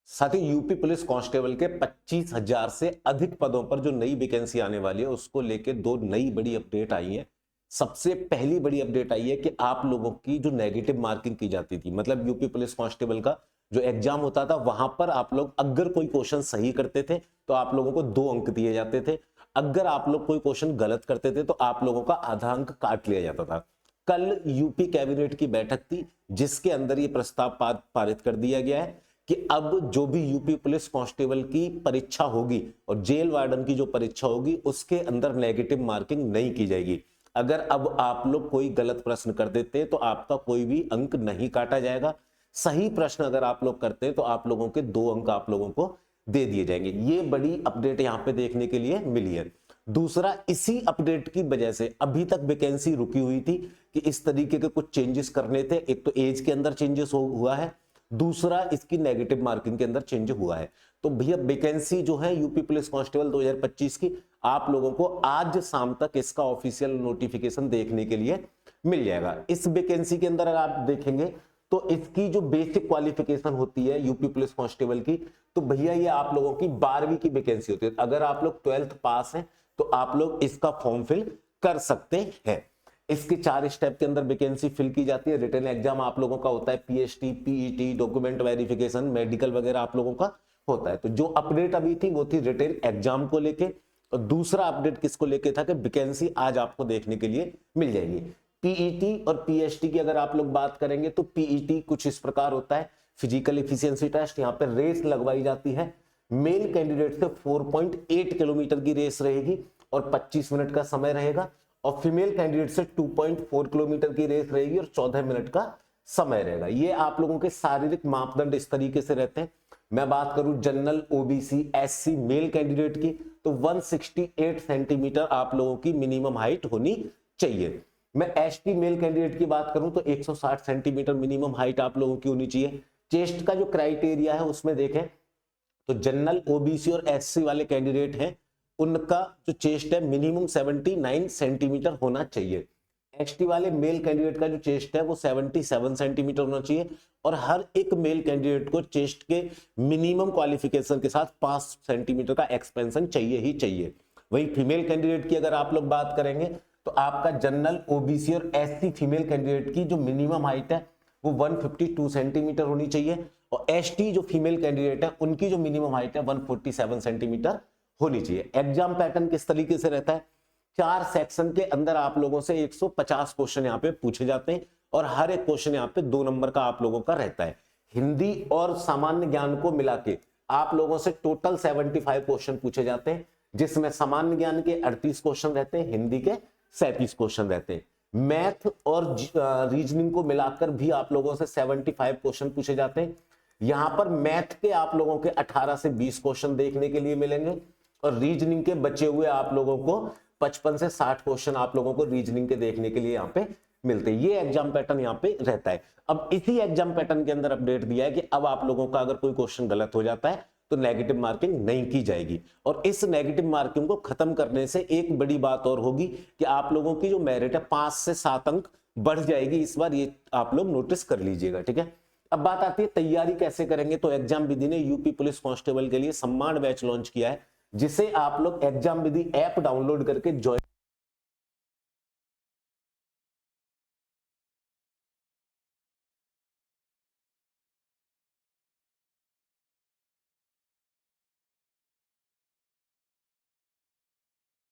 साथ ही UP police constable के 25,000 से अधिक पदों पर जो नई वैकेंसी आने वाली है उसको लेके दो नई बड़ी अपडेट आई है। सबसे पहली बड़ी अपडेट आई है कि आप लोगों की जो नेगेटिव मार्किंग की जाती थी, मतलब यूपी पुलिस कांस्टेबल का जो एग्जाम होता था वहां पर आप लोग अगर कोई क्वेश्चन सही करते थे तो आप लोगों को 2 अंक दिए जाते थे। अगर आप लोग कोई क्वेश्चन गलत करते थे तो आप लोगों का आधा अंक काट लिया जाता था। कल यूपी कैबिनेट की बैठक थी जिसके अंदर ये प्रस्ताव पारित कर दिया गया है कि अब जो भी यूपी पुलिस कांस्टेबल की परीक्षा होगी और जेल वार्डन की जो परीक्षा होगी उसके अंदर नेगेटिव मार्किंग नहीं की जाएगी। अगर अब आप लोग कोई गलत प्रश्न कर देते तो आपका कोई भी अंक नहीं काटा जाएगा। सही प्रश्न अगर आप लोग करते हैं तो आप लोगों के 2 अंक आप लोगों को दे दिए जाएंगे। ये बड़ी अपडेट यहां पे देखने के लिए मिली है। दूसरा, इसी अपडेट की वजह से अभी तक वैकेंसी रुकी हुई थी कि इस तरीके के कुछ चेंजेस करने थे। एक तो एज के अंदर चेंजेस हुआ है, दूसरा इसकी नेगेटिव मार्किंग के अंदर चेंज हुआ है। तो भैया वैकेंसी जो है यूपी पुलिस कांस्टेबल 2025 की आप लोगों को आज शाम तक इसका ऑफिशियल नोटिफिकेशन देखने के लिए मिल जाएगा। इस वैकेंसी के अंदर अगर आप देखेंगे तो इसकी जो बेसिक क्वालिफिकेशन होती है यूपी पुलिस कांस्टेबल की, तो भैया ये आप लोगों की 12वीं की वैकेंसी होती है। अगर आप लोग 12th पास हैं तो आप लोग इसका फॉर्म फिल कर सकते हैं। इसके 4 स्टेप के अंदर वैकेंसी फिल की जाती है। रिटन एग्जाम आप लोगों का होता है, PHT, PET, document verification, medical वगैरह आप लोगों का होता है। तो जो अपडेट अभी थी वो थी रिटन एग्जाम को लेके, और दूसरा अपडेट किसको लेके था कि वैकेंसी आज आपको देखने के लिए मिल जाएगी। पीईटी और पीएचटी की अगर आप लोग बात करेंगे तो पीईटी कुछ इस प्रकार होता है, फिजिकल एफिशिएंसी टेस्ट। यहाँ पे रेस लगवाई जाती है। मेल कैंडिडेट से 4.8 किलोमीटर की रेस रहेगी और 25 मिनट का समय रहेगा, और फीमेल कैंडिडेट से 2.4 किलोमीटर की रेस रहेगी और 14 मिनट का समय रहेगा। ये आप लोगों के शारीरिक मापदंड इस तरीके से रहते हैं। मैं बात करूं general, OBC, SC male candidate की तो 168 सेंटीमीटर आप लोगों की मिनिमम हाइट होनी चाहिए। मैं एसटी मेल कैंडिडेट की बात करूं तो 160 सेंटीमीटर मिनिमम हाइट आप लोगों की होनी चाहिए। चेस्ट का जो क्राइटेरिया है उसमें देखें तो जनरल, ओबीसी और एससी वाले कैंडिडेट हैं उनका जो चेस्ट है मिनिमम 79 सेंटीमीटर होना चाहिए। एसटी वाले मेल कैंडिडेट का जो चेस्ट है वो 77 सेंटीमीटर होना चाहिए, और हर एक मेल कैंडिडेट को चेस्ट के मिनिमम क्वालिफिकेशन के साथ 5 सेंटीमीटर का एक्सपेंशन चाहिए ही चाहिए। वही फीमेल कैंडिडेट की अगर आप लोग बात करेंगे तो आपका जनरल, ओबीसी और एससी फीमेल कैंडिडेट की जो मिनिमम हाइट है वो 152 सेंटीमीटर होनी चाहिए, और एसटी जो फीमेल कैंडिडेट है उनकी जो मिनिमम हाइट है 147 सेंटीमीटर होनी चाहिए। एग्जाम पैटर्न किस तरीके से रहता है? 4 सेक्शन के अंदर आप लोगों से 150 क्वेश्चन यहाँ पे पूछे जाते हैं, और हर एक क्वेश्चन यहाँ पे 2 नंबर का आप लोगों का रहता है। हिंदी और सामान्य ज्ञान को मिला के आप लोगों से टोटल 75 क्वेश्चन पूछे जाते हैं, जिसमें सामान्य ज्ञान के 38 क्वेश्चन रहते हैं, हिंदी के 37 क्वेश्चन रहते हैं। मैथ और रीजनिंग को मिलाकर भी आप लोगों से 75 क्वेश्चन पूछे जाते हैं। यहां पर मैथ के आप लोगों के 18 से 20 क्वेश्चन देखने के लिए मिलेंगे, और रीजनिंग के बचे हुए आप लोगों को 55 से 60 क्वेश्चन आप लोगों को रीजनिंग के देखने के लिए यहाँ पे मिलते हैं। ये एग्जाम पैटर्न यहाँ पे रहता है। अब इसी एग्जाम पैटर्न के अंदर अपडेट दिया है कि अब आप लोगों का अगर कोई क्वेश्चन गलत हो जाता है तो नेगेटिव मार्किंग नहीं की जाएगी, और इस नेगेटिव मार्किंग को खत्म करने से एक बड़ी बात और होगी कि आप लोगों की जो मेरिट है 5 से 7 अंक बढ़ जाएगी। इस बार ये आप लोग नोटिस कर लीजिएगा, ठीक है। अब बात आती है तैयारी कैसे करेंगे, तो एग्जाम विधि ने यूपी पुलिस कांस्टेबल के लिए सम्मान बैच लॉन्च किया है, जिसे आप लोग एग्जाम विधि ऐप डाउनलोड करके ज्वाइन